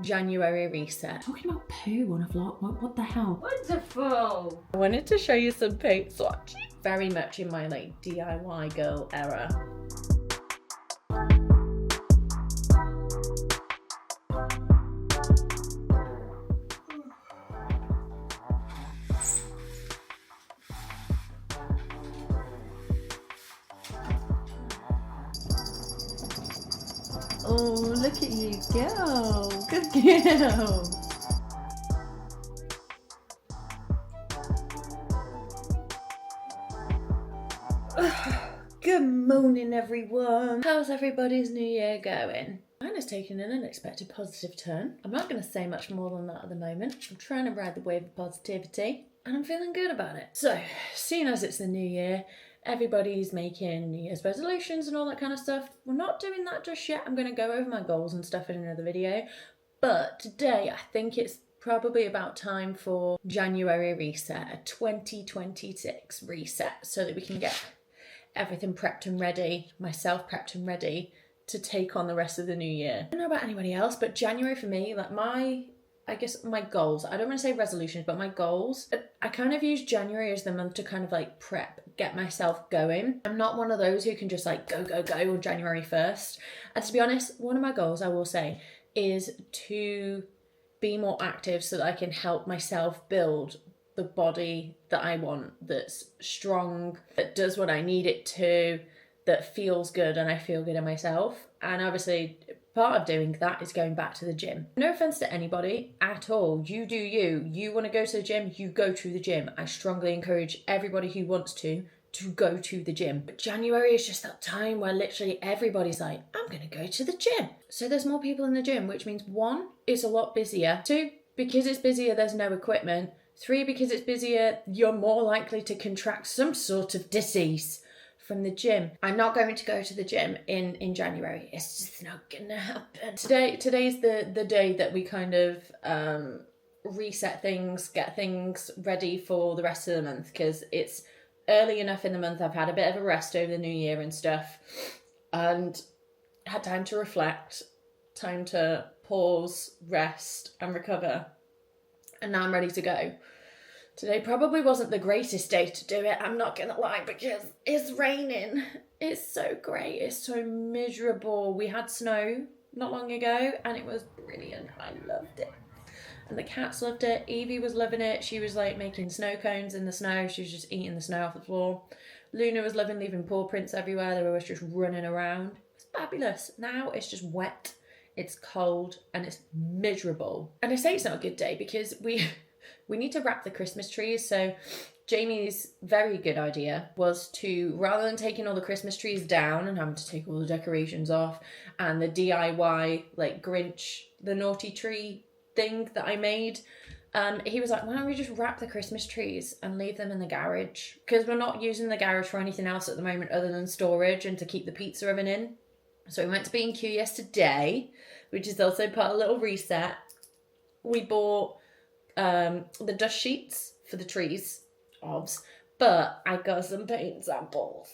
January reset. Talking about poo on a vlog, what the hell? Wonderful. I wanted to show you some paint swatches. Very much in my like DIY girl era. Oh, look at you go. Good girl. Good morning, everyone. How's everybody's new year going? Mine has taken an unexpected positive turn. I'm not going to say much more than that at the moment. I'm trying to ride the wave of positivity and I'm feeling good about it. So, seeing as it's the new year, everybody's making New Year's resolutions and all that kind of stuff. We're not doing that just yet. I'm going to go over my goals and stuff in another video. But today, I think it's probably about time for January reset, a 2026 reset, so that we can get everything prepped and ready, myself prepped and ready to take on the rest of the new year. I don't know about anybody else, but January for me, like my goals, I don't want to say resolutions, but my goals, I kind of use January as the month to kind of like prep, get myself going. I'm not one of those who can just like go on January 1st. And to be honest, one of my goals, I will say, is to be more active so that I can help myself build the body that I want, that's strong, that does what I need it to, that feels good and I feel good in myself. And obviously part of doing that is going back to the gym. No offense to anybody at all. You do you. You want to go to the gym, you go to the gym. I strongly encourage everybody who wants to go to the gym. But January is just that time where literally everybody's like, I'm going to go to the gym. So there's more people in the gym, which means 1, it's a lot busier. 2, because it's busier, there's no equipment. 3, because it's busier, you're more likely to contract some sort of disease from the gym. I'm not going to go to the gym in January. It's just not gonna happen. Today's the day that we kind of reset things, get things ready for the rest of the month, because it's early enough in the month. I've had a bit of a rest over the new year and stuff, and had time to reflect, time to pause, rest and recover. And now I'm ready to go. Today probably wasn't the greatest day to do it, I'm not gonna lie, because it's raining. It's so grey, it's so miserable. We had snow not long ago and it was brilliant. I loved it. And the cats loved it. Eevee was loving it. She was like making snow cones in the snow. She was just eating the snow off the floor. Luna was loving leaving paw prints everywhere. They were always just running around. It's fabulous. Now it's just wet. It's cold and it's miserable. And I say it's not a good day because we need to wrap the Christmas trees. So Jamie's very good idea was to, rather than taking all the Christmas trees down and having to take all the decorations off and the DIY like Grinch, the naughty tree thing that I made, he was like, why don't we just wrap the Christmas trees and leave them in the garage? Because we're not using the garage for anything else at the moment other than storage and to keep the pizza oven in. So we went to B&Q yesterday, which is also part of a little reset. We bought the dust sheets for the trees, but I got some paint samples.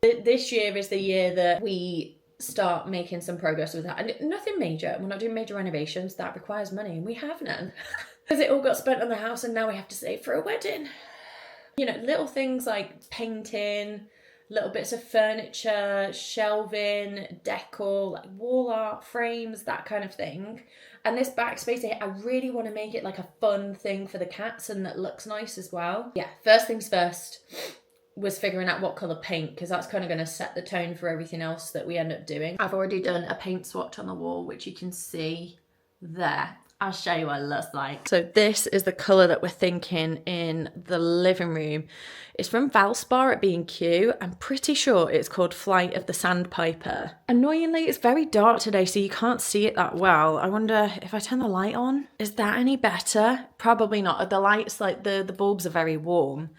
This year is the year that we start making some progress with that. And nothing major. We're not doing major renovations. That requires money and we have none. Because it all got spent on the house and now we have to save for a wedding. You know, little things like painting, little bits of furniture, shelving, decor, like wall art, frames, that kind of thing. And this backspace here, I really want to make it like a fun thing for the cats and that looks nice as well. Yeah, first things first was figuring out what colour paint, because that's kind of going to set the tone for everything else that we end up doing. I've already done a paint swatch on the wall, which you can see there. I'll show you what it looks like. So this is the colour that we're thinking in the living room. It's from Valspar at B&Q. I'm pretty sure it's called Flight of the Sandpiper. Annoyingly, it's very dark today, so you can't see it that well. I wonder if I turn the light on, is that any better? Probably not. The lights, like the bulbs are very warm.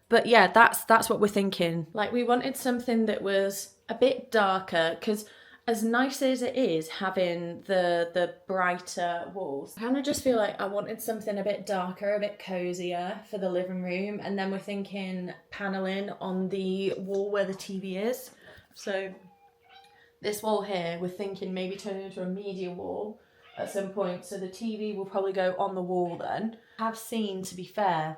But yeah, that's what we're thinking. Like we wanted something that was a bit darker, because as nice as it is having the brighter walls, I kind of just feel like I wanted something a bit darker, a bit cozier for the living room. And then we're thinking paneling on the wall where the TV is. So this wall here, we're thinking maybe turn it into a media wall at some point, so the TV will probably go on the wall then. I've seen, to be fair,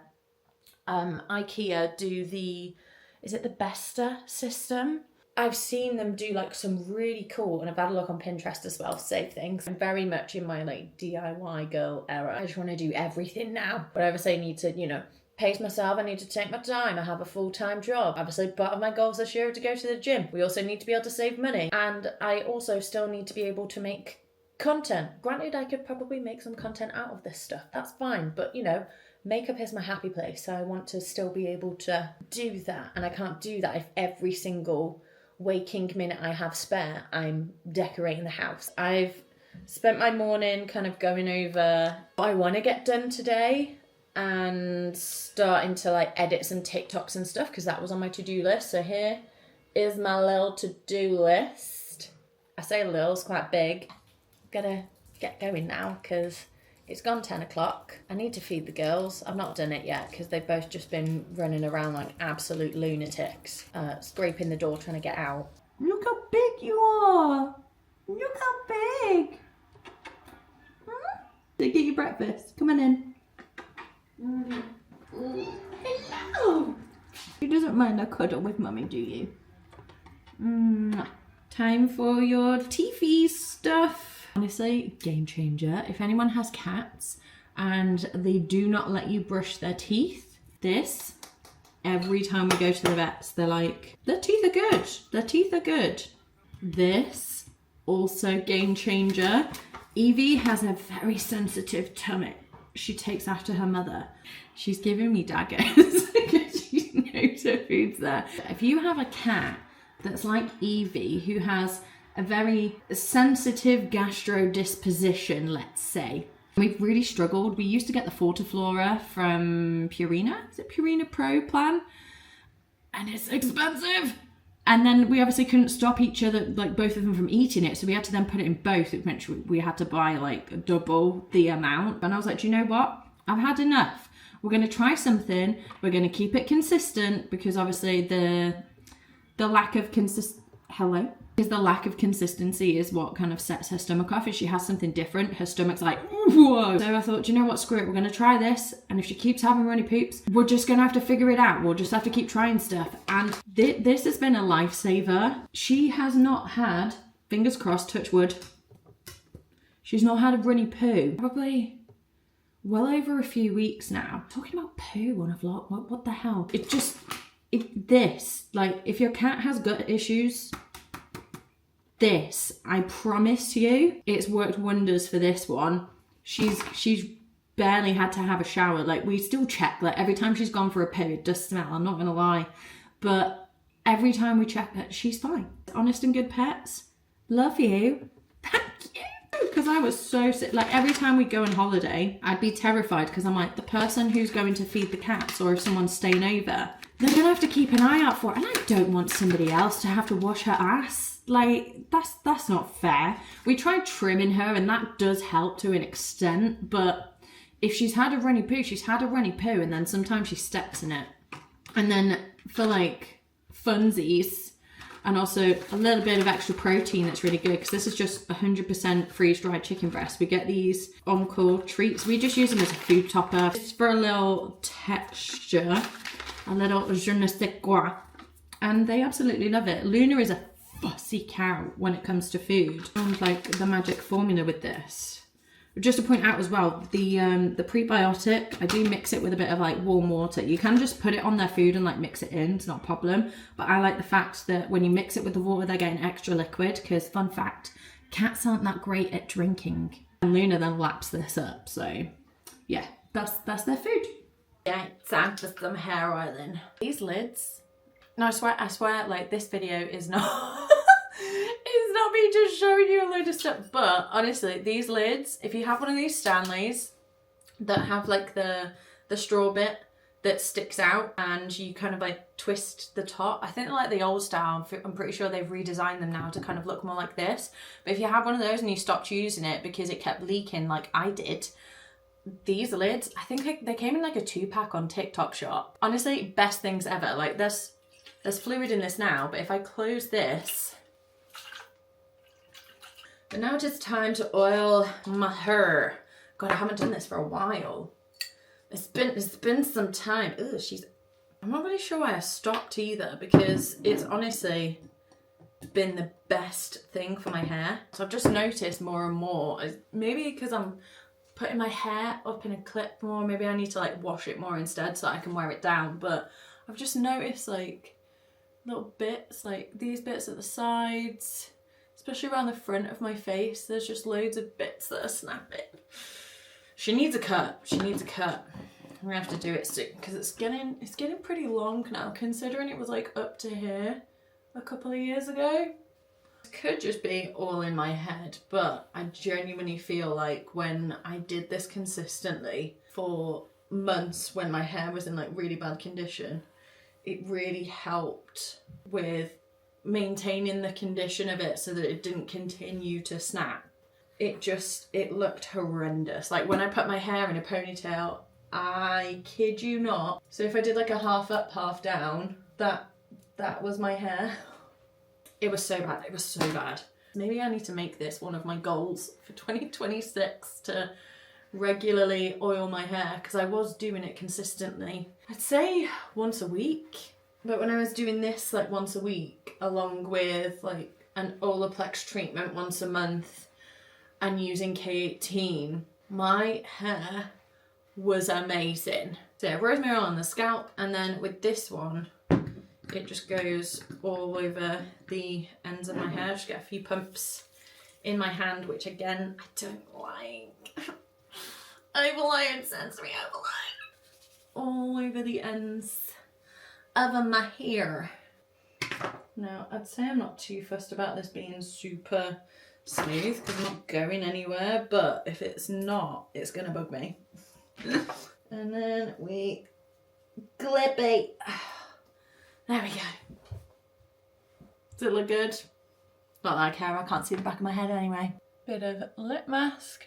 IKEA do is it the Besta system? I've seen them do like some really cool, and I've had a look on Pinterest as well to save things. I'm very much in my like DIY girl era. I just want to do everything now. But obviously I need to, you know, pace myself, I need to take my time, I have a full-time job. Obviously part of my goals this year are to go to the gym. We also need to be able to save money. And I also still need to be able to make content. Granted, I could probably make some content out of this stuff. That's fine. But you know, makeup is my happy place. So I want to still be able to do that. And I can't do that if every single waking minute I have spare, I'm decorating the house. I've spent my morning kind of going over what I want to get done today and starting to like edit some TikToks and stuff because that was on my to-do list. So here is my little to-do list. I say little, it's quite big. Gotta get going now because it's gone 10 o'clock. I need to feed the girls. I've not done it yet because they've both just been running around like absolute lunatics, scraping the door trying to get out. Look how big you are. Look how big. Go get your breakfast. Come on in. Hello. You doesn't mind a cuddle with mummy, do you? Time for your TV stuff. Honestly, game changer. If anyone has cats and they do not let you brush their teeth, this, every time we go to the vets, they're like, their teeth are good. Their teeth are good. This, also game changer. Eevee has a very sensitive tummy. She takes after her mother. She's giving me daggers because she knows her food's there. If you have a cat that's like Eevee, who has a very sensitive gastro disposition, let's say. We've really struggled. We used to get the Fortiflora from Purina. Is it Purina Pro plan? And it's expensive. And then we obviously couldn't stop each other, like both of them from eating it. So we had to then put it in both. It meant we had to buy like double the amount. And I was like, do you know what? I've had enough. We're going to try something. We're going to keep it consistent because obviously the lack of because the lack of consistency is what kind of sets her stomach off. If she has something different, her stomach's like, whoa. So I thought, do you know what, screw it, we're going to try this. And if she keeps having runny poops, we're just going to have to figure it out. We'll just have to keep trying stuff. And this has been a lifesaver. She has not had, fingers crossed, touch wood, she's not had a runny poo. Probably well over a few weeks now. Talking about poo on a vlog, what the hell? Like, if your cat has gut issues, this, I promise you, it's worked wonders for this one. She's barely had to have a shower. Like, we still check, like, every time she's gone for a poo, it does smell, I'm not gonna lie. But every time we check her, she's fine. Honest and good pets, love you. Thank you. Because I was so sick. Like, every time we go on holiday, I'd be terrified because I'm like, the person who's going to feed the cats, or if someone's staying over, they're gonna have to keep an eye out for it. And I don't want somebody else to have to wash her ass. Like, that's not fair. We tried trimming her and that does help to an extent, but if she's had a runny poo, she's had a runny poo, and then sometimes she steps in it. And then for like funsies and also a little bit of extra protein, that's really good because this is just 100% freeze-dried chicken breast. We get these Encore treats. We just use them as a food topper. Just for a little texture, a little je ne sais quoi. And they absolutely love it. Luna is a fussy cow when it comes to food. And like the magic formula with this. Just to point out as well, the prebiotic, I do mix it with a bit of like warm water. You can just put it on their food and like mix it in, it's not a problem. But I like the fact that when you mix it with the water, they're getting extra liquid because, fun fact, cats aren't that great at drinking. And Luna then laps this up, so yeah, that's their food. Yeah, time for some hair oiling. These lids, no, I swear, like, this video is not, it's not me just showing you a load of stuff, but honestly, these lids, if you have one of these Stanleys that have like the straw bit that sticks out and you kind of like twist the top, I think they're like the old style. I'm pretty sure they've redesigned them now to kind of look more like this. But if you have one of those and you stopped using it because it kept leaking like I did, these lids, I think they came in like a 2-pack on TikTok shop. Honestly, best things ever. Like, there's fluid in this now, but if I close this, But now it is time to oil my hair. God, I haven't done this for a while. It's been some time. Ugh, I'm not really sure why I stopped either, because it's honestly been the best thing for my hair. So I've just noticed more and more, maybe because I'm putting my hair up in a clip more, maybe I need to like wash it more instead so I can wear it down, but I've just noticed like little bits, like these bits at the sides, especially around the front of my face, there's just loads of bits that are snapping. She needs a cut. She needs a cut. I'm gonna have to do it soon because it's getting pretty long now, considering it was like up to here a couple of years ago. It could just be all in my head, but I genuinely feel like when I did this consistently for months when my hair was in like really bad condition, it really helped with maintaining the condition of it so that it didn't continue to snap. It looked horrendous. Like when I put my hair in a ponytail, I kid you not. So if I did like a half up, half down, that was my hair. It was so bad. It was so bad. Maybe I need to make this one of my goals for 2026 to regularly oil my hair, because I was doing it consistently. I'd say once a week. But when I was doing this like once a week, along with like an Olaplex treatment once a month, and using K18, my hair was amazing. So yeah, rosemary oil on the scalp, and then with this one, it just goes all over the ends of my hair. Just get a few pumps in my hand, which again, I don't like. Overload, sensory overload. All over the ends of my hair. Now, I'd say I'm not too fussed about this being super smooth because I'm not going anywhere, but if it's not, it's gonna bug me. And then we clip it. There we go. Does it look good? Not that I care, I can't see the back of my head anyway. Bit of lip mask.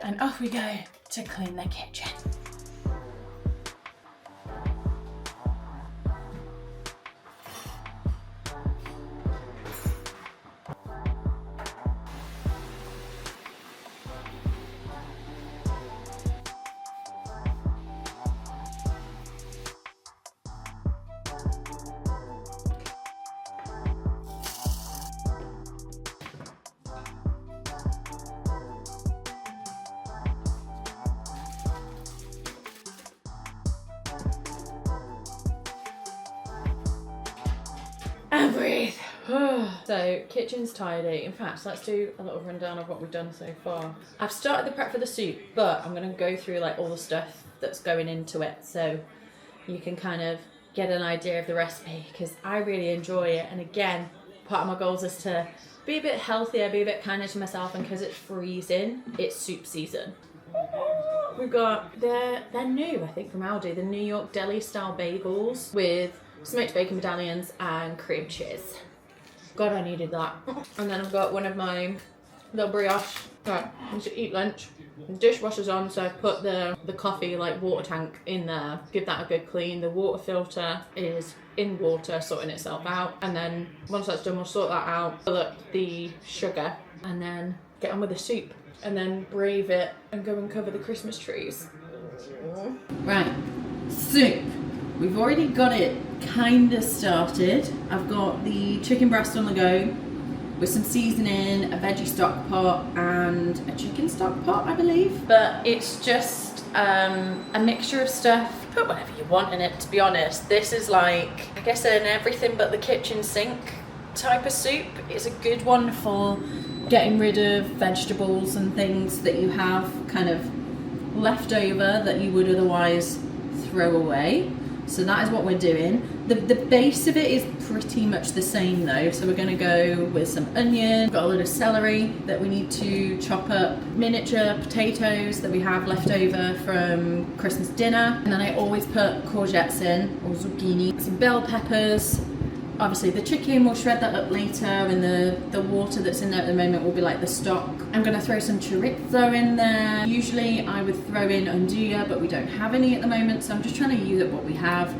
And off we go to clean the kitchen. And breathe. So, kitchen's tidy. In fact, let's do a little rundown of what we've done so far. I've started the prep for the soup, but I'm going to go through like all the stuff that's going into it so you can kind of get an idea of the recipe, because I really enjoy it. And again, part of my goals is to be a bit healthier, be a bit kinder to myself, and because it's freezing, it's soup season. We've got, they're new, I think, from Aldi, the New York deli style bagels with smoked bacon medallions and cream cheese. God, I needed that. And then I've got one of my little brioche. Right, I need to eat lunch. The dishwasher's on, so I've put the coffee like water tank in there. Give that a good clean. The water filter is in water, sorting itself out. And then once that's done, we'll sort that out. Fill up the sugar and then get on with the soup. And then brave it and go and cover the Christmas trees. Right, soup. We've already got it kind of started. I've got the chicken breast on the go with some seasoning, a veggie stock pot and a chicken stock pot, I believe. But it's just a mixture of stuff. Put whatever you want in it, to be honest. This is like, I guess, an everything but the kitchen sink type of soup. It's a good one for getting rid of vegetables and things that you have kind of left over that you would otherwise throw away. So that is what we're doing. The base of it is pretty much the same though. So we're gonna go with some onion, got a load of celery that we need to chop up, miniature potatoes that we have left over from Christmas dinner. And then I always put courgettes in, or zucchini, some bell peppers. Obviously the chicken, we'll shred that up later, and the water that's in there at the moment will be like the stock. I'm gonna throw some chorizo in there. Usually I would throw in andouille, but we don't have any at the moment, so I'm just trying to use up what we have.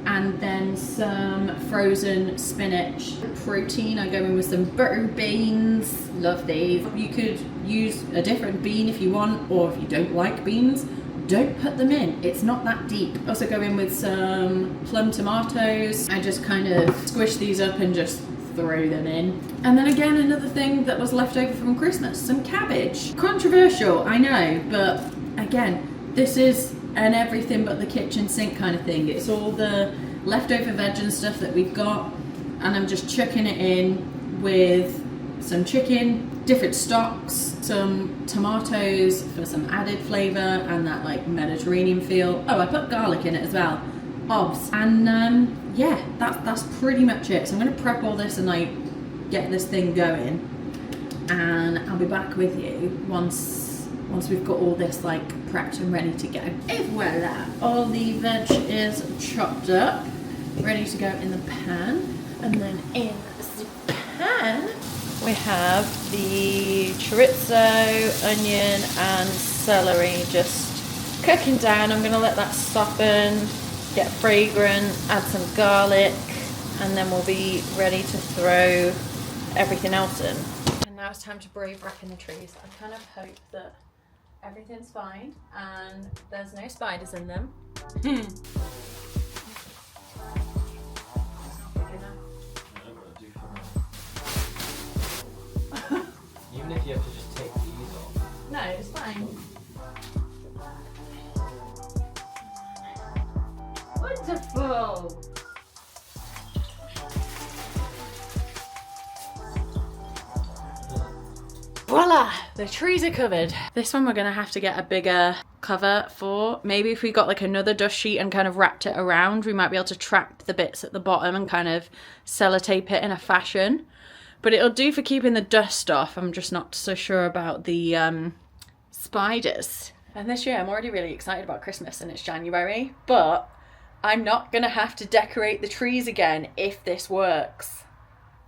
and then some frozen spinach. Protein, I go in with some butter beans. Love these. You could use a different bean if you want, or if you don't like beans, don't put them in. It's not that deep. Also go in with some plum tomatoes. I just kind of squish these up and just throw them in. And then again, another thing that was left over from Christmas, some cabbage. Controversial, I know, but again, this is an everything but the kitchen sink kind of thing. It's all the leftover veg and stuff that we've got, and I'm just chucking it in with some chicken, different stocks, some tomatoes for some added flavour and that like Mediterranean feel. Oh, I put garlic in it as well. Obs. And yeah, that's pretty much it. So I'm going to prep all this and like get this thing going, and I'll be back with you once we've got all this like prepped and ready to go. Et voila, all the veg is chopped up, ready to go in the pan. And then in the pan we have the chorizo, onion and celery just cooking down. I'm going to let that soften, get fragrant, add some garlic, and then we'll be ready to throw everything else in. And now it's time to brave wrapping the trees. I kind of hope that everything's fine and there's no spiders in them. Even if you have to just take these off. No, it's fine. Wonderful! Voila! The trees are covered. This one we're gonna have to get a bigger cover for. Maybe if we got like another dust sheet and kind of wrapped it around, we might be able to trap the bits at the bottom and kind of sellotape it in a fashion. But it'll do for keeping the dust off. I'm just not so sure about the spiders. And this year I'm already really excited about Christmas and it's January, but I'm not gonna have to decorate the trees again if this works.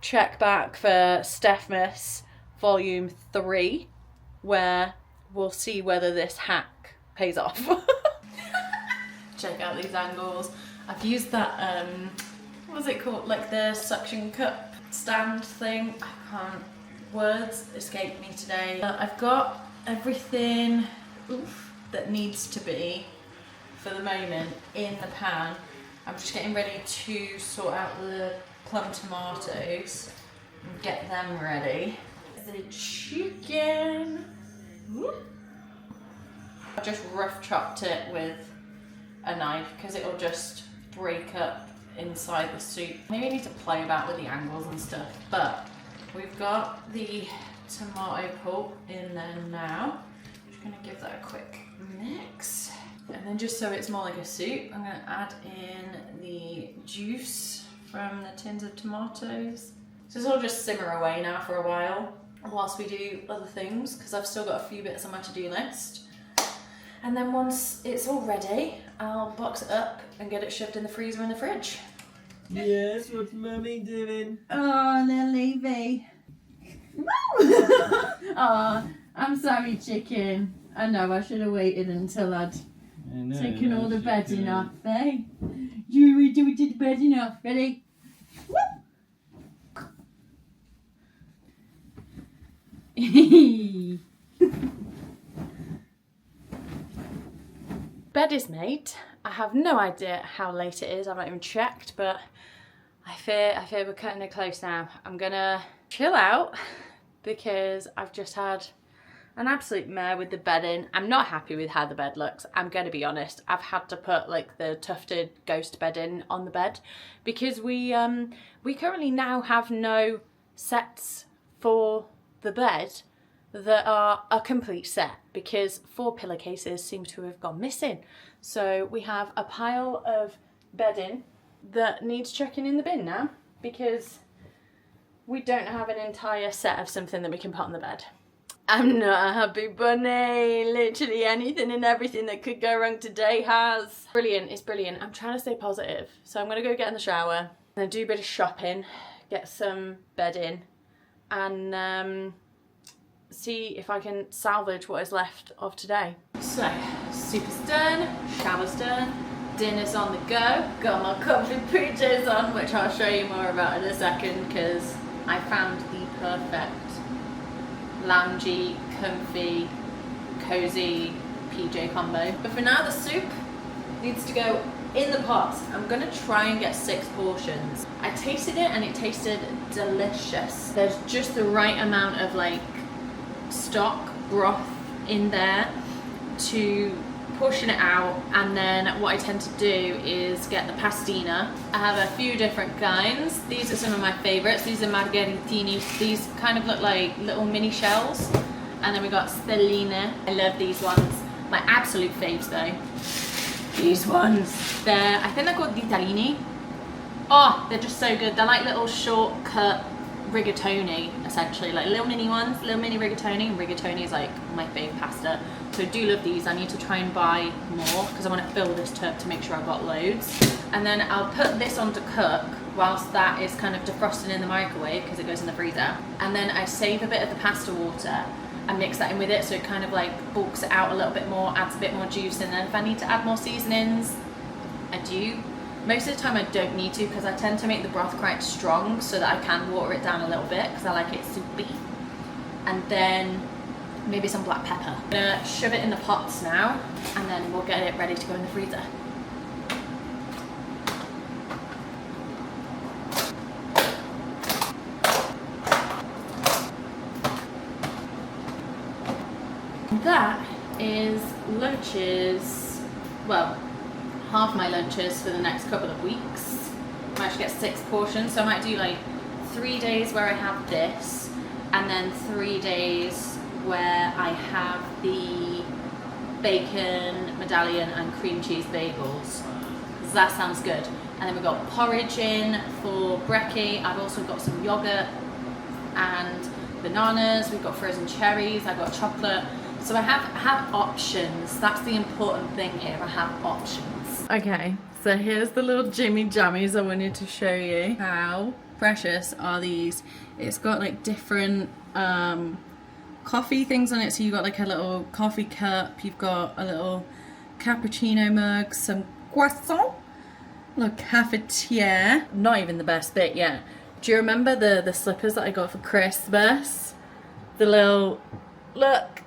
Check back for Stephmas Volume 3, where we'll see whether this hack pays off. Check out these angles. I've used that, what's it called? Like the suction cup stand thing. I can't, words escape me today. But I've got everything that needs to be, for the moment, in the pan. I'm just getting ready to sort out the plum tomatoes and get them ready. The chicken. I just rough chopped it with a knife because it'll just break up inside the soup. Maybe I need to play about with the angles and stuff, but we've got the tomato pulp in there now. Just gonna give that a quick mix. And then just so it's more like a soup, I'm gonna add in the juice from the tins of tomatoes. So this will just simmer away now for a while whilst we do other things, because I've still got a few bits on my to-do list. And then once it's all ready, I'll box it up and get it shoved in the freezer in the fridge. Yes, what's Mummy doing? Oh, little Eevee. Oh, I'm sorry, chicken. I know, I should have waited until I'd taken all the bedding off, eh? You do the bedding off, ready? Bed is made. I have no idea how late it is. I've not even checked, but I fear we're cutting it close now. I'm gonna chill out because I've just had an absolute mare with the bedding. I'm not happy with how the bed looks. I'm gonna be honest. I've had to put like the tufted ghost bedding on the bed because we currently now have no sets for the bed that are a complete set because 4 pillowcases seem to have gone missing. So we have a pile of bedding that needs chucking in the bin now because we don't have an entire set of something that we can put on the bed. I'm not a happy bunny. Literally anything and everything that could go wrong today has. Brilliant, it's brilliant. I'm trying to stay positive. So I'm gonna go get in the shower and do a bit of shopping, get some bedding, and see if I can salvage what is left of today. So, soup's done, shower's done, Dinner's on the go. Got my comfy PJs on, which I'll show you more about in a second, because I found the perfect loungy, comfy, cozy PJ combo. But for now, the soup needs to go in the pot. I'm gonna try and get 6 portions. I tasted it and it tasted delicious. There's just the right amount of like stock broth in there to portion it out, and then what I tend to do is get the pastina. I have a few different kinds. These are some of my favorites. These are margheritini. These kind of look like little mini shells. And then we got stelline. I love these ones. My absolute faves though, these ones. I think they're called ditalini. Oh, they're just so good. They're like little shortcut rigatoni, essentially, like little mini ones, little mini rigatoni. And rigatoni is like my fave pasta. So I do love these. I need to try and buy more because I want to fill this tub to make sure I've got loads. And then I'll put this on to cook whilst that is kind of defrosting in the microwave because it goes in the freezer. And then I save a bit of the pasta water and mix that in with it so it kind of like bulks it out a little bit more, adds a bit more juice. And then if I need to add more seasonings, I do. Most of the time I don't need to because I tend to make the broth quite strong so that I can water it down a little bit because I like it soupy. And then maybe some black pepper. I'm gonna shove it in the pots now and then we'll get it ready to go in the freezer. That is lunches, well, half my lunches for the next couple of weeks. I might get 6 portions, so I might do like 3 days where I have this, and then 3 days where I have the bacon medallion and cream cheese bagels. That sounds good. And then we've got porridge in for brekkie. I've also got some yogurt and bananas. We've got frozen cherries. I've got chocolate. So I have options. That's the important thing here. I have options. Okay, so here's the little Jimmy Jammies I wanted to show you. How precious are these? It's got like different coffee things on it. So you've got like a little coffee cup, you've got a little cappuccino mug, some croissant, little cafetiere. Not even the best bit yet. Do you remember the slippers that I got for Christmas? The little, look,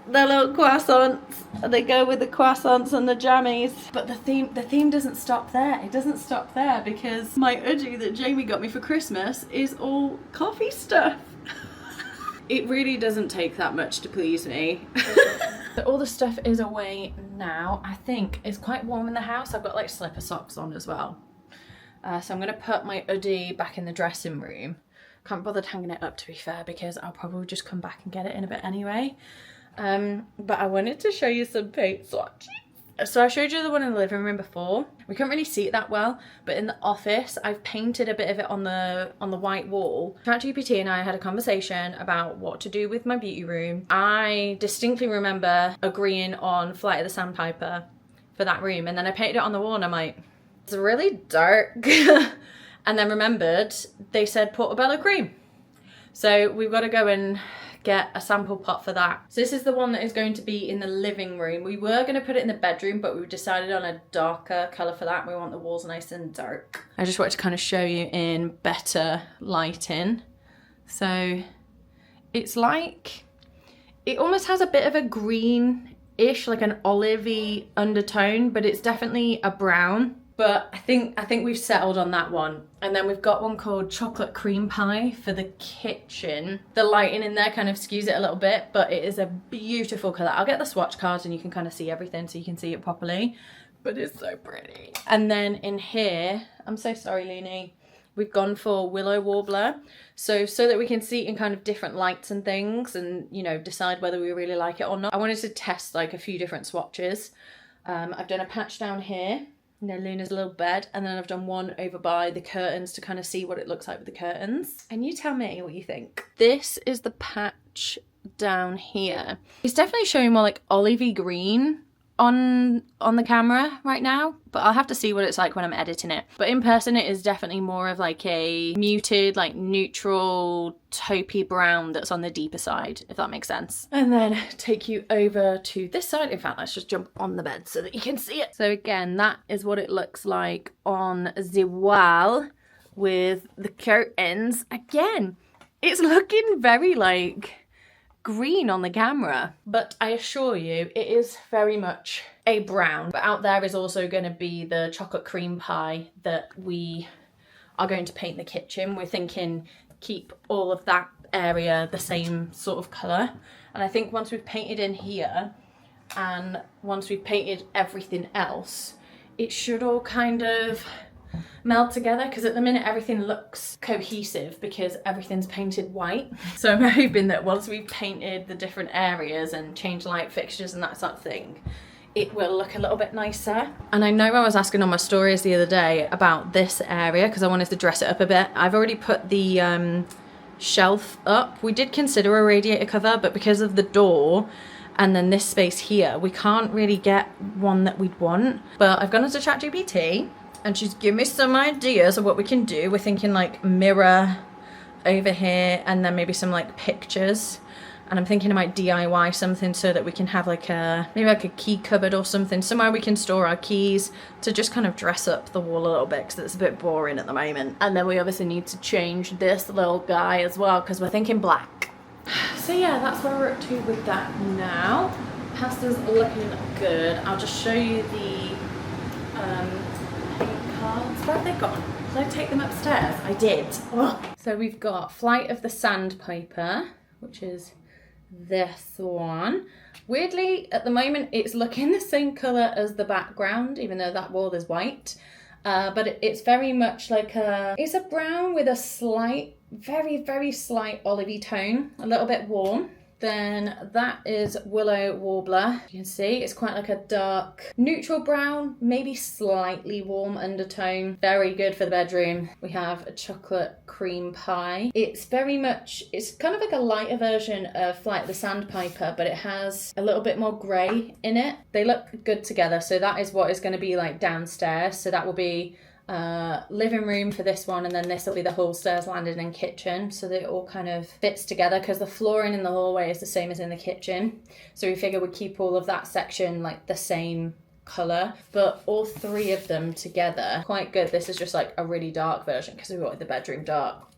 the little croissants. They go with the croissants and the jammies. But the theme doesn't stop there. It doesn't stop there because my hoodie that Jamie got me for Christmas is all coffee stuff. It really doesn't take that much to please me. So all the stuff is away now. I think it's quite warm in the house. I've got like slipper socks on as well. So I'm gonna put my hoodie back in the dressing room. Can't bother hanging it up, to be fair, because I'll probably just come back and get it in a bit anyway. But I wanted to show you some paint swatches. So I showed you the one in the living room before. We couldn't really see it that well, but in the office, I've painted a bit of it on the white wall. ChatGPT and I had a conversation about what to do with my beauty room. I distinctly remember agreeing on Flight of the Sandpiper for that room, and then I painted it on the wall and I'm like, it's really dark. And then remembered they said portobello cream. So we've got to go and get a sample pot for that. So this is the one that is going to be in the living room. We were going to put it in the bedroom, but we've decided on a darker colour for that. We want the walls nice and dark. I just wanted to kind of show you in better lighting. So it's like, it almost has a bit of a green-ish, like an olivey undertone, but it's definitely a brown. But I think we've settled on that one. And then we've got one called Chocolate Cream Pie for the kitchen. The lighting in there kind of skews it a little bit, but it is a beautiful colour. I'll get the swatch cards and you can kind of see everything so you can see it properly. But it's so pretty. And then in here, I'm so sorry, Looney, we've gone for Willow Warbler. So that we can see it in kind of different lights and things and, you know, decide whether we really like it or not. I wanted to test like a few different swatches. I've done a patch down here. You know, Luna's little bed, and then I've done one over by the curtains to kind of see what it looks like with the curtains. And you tell me what you think. This is the patch down here. It's definitely showing more like olivey green on the camera right now, but I'll have to see what it's like when I'm editing it. But in person it is definitely more of like a muted, like neutral taupey brown that's on the deeper side, if that makes sense. And then take you over to this side. In fact, let's just jump on the bed so that you can see it. So again, that is what it looks like on the wall with the curtains. Again, it's looking very like green on the camera, but I assure you it is very much a brown. But out there is also going to be the chocolate cream pie that we are going to paint the kitchen. We're thinking keep all of that area the same sort of colour, and I think once we've painted in here and once we've painted everything else, it should all kind of meld together, because at the minute everything looks cohesive because everything's painted white. So I'm hoping that once we've painted the different areas and changed light fixtures and that sort of thing, it will look a little bit nicer. And I know I was asking on my stories the other day about this area because I wanted to dress it up a bit. I've already put the shelf up. We did consider a radiator cover, but because of the door and then this space here, we can't really get one that we'd want. But I've gone into ChatGPT and she's given me some ideas of what we can do. We're thinking like mirror over here and then maybe some like pictures. And I'm thinking I might DIY something so that we can have like maybe like a key cupboard or something, somewhere we can store our keys to just kind of dress up the wall a little bit because it's a bit boring at the moment. And then we obviously need to change this little guy as well because we're thinking black. So yeah, that's where we're up to with that now. Pasta's looking good. I'll just show you the paint cards. Where have they gone? Did I take them upstairs? I did. Oh. So we've got Flight of the Sandpiper, which is this one. Weirdly, at the moment, it's looking the same colour as the background, even though that wall is white. But it's very much like it's a brown with a slight, very, very slight olivey tone, a little bit warm. Then that is Willow Warbler. You can see it's quite like a dark neutral brown, maybe slightly warm undertone. Very good for the bedroom. We have a chocolate cream pie. It's very much, it's kind of like a lighter version of Flight of the Sandpiper, but it has a little bit more grey in it. They look good together. So that is what is going to be like downstairs. So that will be living room for this one, and then this will be the whole stairs landing and kitchen, so that it all kind of fits together because the flooring in the hallway is the same as in the kitchen. So we figure we'd keep all of that section like the same colour, but all three of them together quite good. This is just like a really dark version because we wanted the bedroom dark.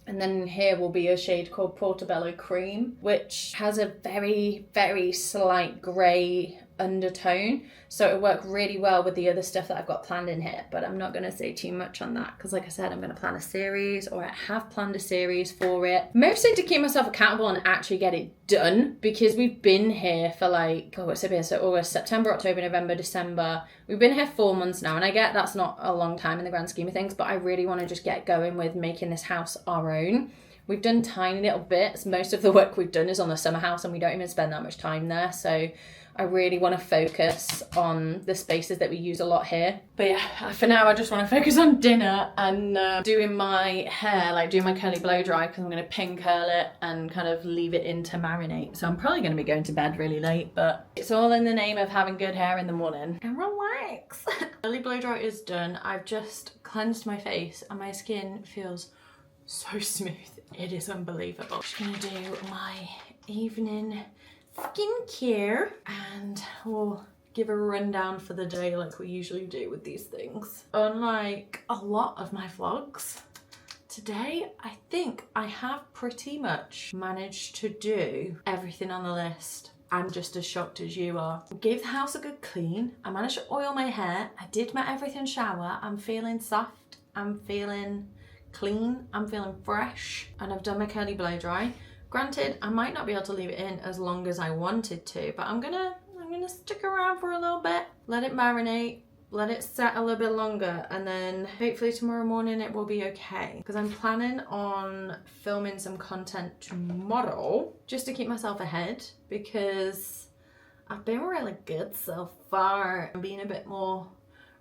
And then here will be a shade called Portobello Cream, which has a very, very slight grey undertone. So it'll work really well with the other stuff that I've got planned in here. But I'm not going to say too much on that because, like I said, I'm going to plan a series, or I have planned a series for it. Mostly to keep myself accountable and actually get it done, because we've been here for like, oh, what's it been? So August, September, October, November, December. We've been here 4 months now, and I get that's not a long time in the grand scheme of things, but I really want to just get going with making this house our own. We've done tiny little bits. Most of the work we've done is on the summer house, and we don't even spend that much time there. So I really want to focus on the spaces that we use a lot here. But yeah, for now I just want to focus on dinner and doing my hair, like doing my curly blow dry, because I'm going to pin curl it and kind of leave it in to marinate. So I'm probably going to be going to bed really late, but it's all in the name of having good hair in the morning and relax. Curly blow dry is done. I've just cleansed my face and my skin feels so smooth. It is unbelievable. I'm just going to do my evening skincare and we'll give a rundown for the day like we usually do with these things. Unlike a lot of my vlogs, today I think I have pretty much managed to do everything on the list. I'm just as shocked as you are. I gave the house a good clean. I managed to oil my hair. I did my everything shower. I'm feeling soft. I'm feeling clean. I'm feeling fresh. And I've done my curly blow dry. Granted, I might not be able to leave it in as long as I wanted to, but I'm gonna stick around for a little bit, let it marinate, let it set a little bit longer, and then hopefully tomorrow morning it will be okay. Because I'm planning on filming some content tomorrow just to keep myself ahead, because I've been really good so far. I'm being a bit more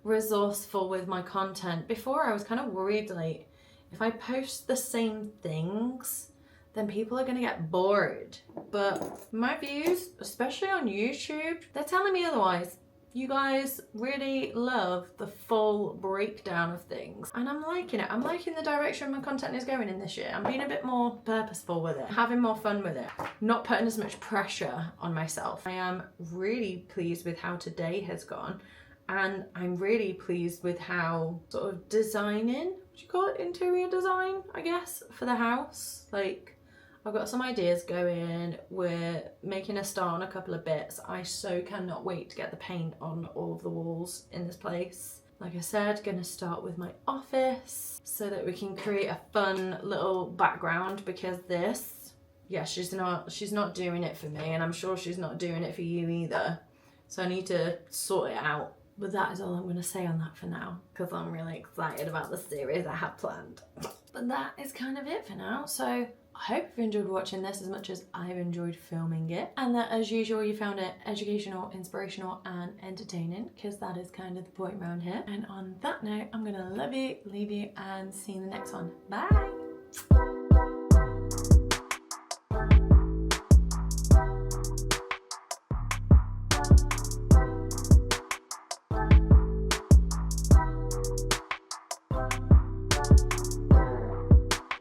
resourceful with my content. Before I was kind of worried, like, if I post the same things, then people are gonna get bored. But my views, especially on YouTube, they're telling me otherwise. You guys really love the full breakdown of things, and I'm liking it. I'm liking the direction my content is going in this year. I'm being a bit more purposeful with it, having more fun with it, not putting as much pressure on myself. I am really pleased with how today has gone, and I'm really pleased with how sort of designing, what do you call it, interior design, I guess, for the house. Like, I've got some ideas going. We're making a start on a couple of bits. I so cannot wait to get the paint on all of the walls in this place. Like I said, gonna start with my office so that we can create a fun little background, because this, yeah, she's not doing it for me, and I'm sure she's not doing it for you either. So I need to sort it out. But that is all I'm gonna say on that for now, because I'm really excited about the series I have planned. But that is kind of it for now. So I hope you've enjoyed watching this as much as I've enjoyed filming it, and that as usual you found it educational, inspirational and entertaining, because that is kind of the point around here. And on that note, I'm gonna love you, leave you and see you in the next one. Bye!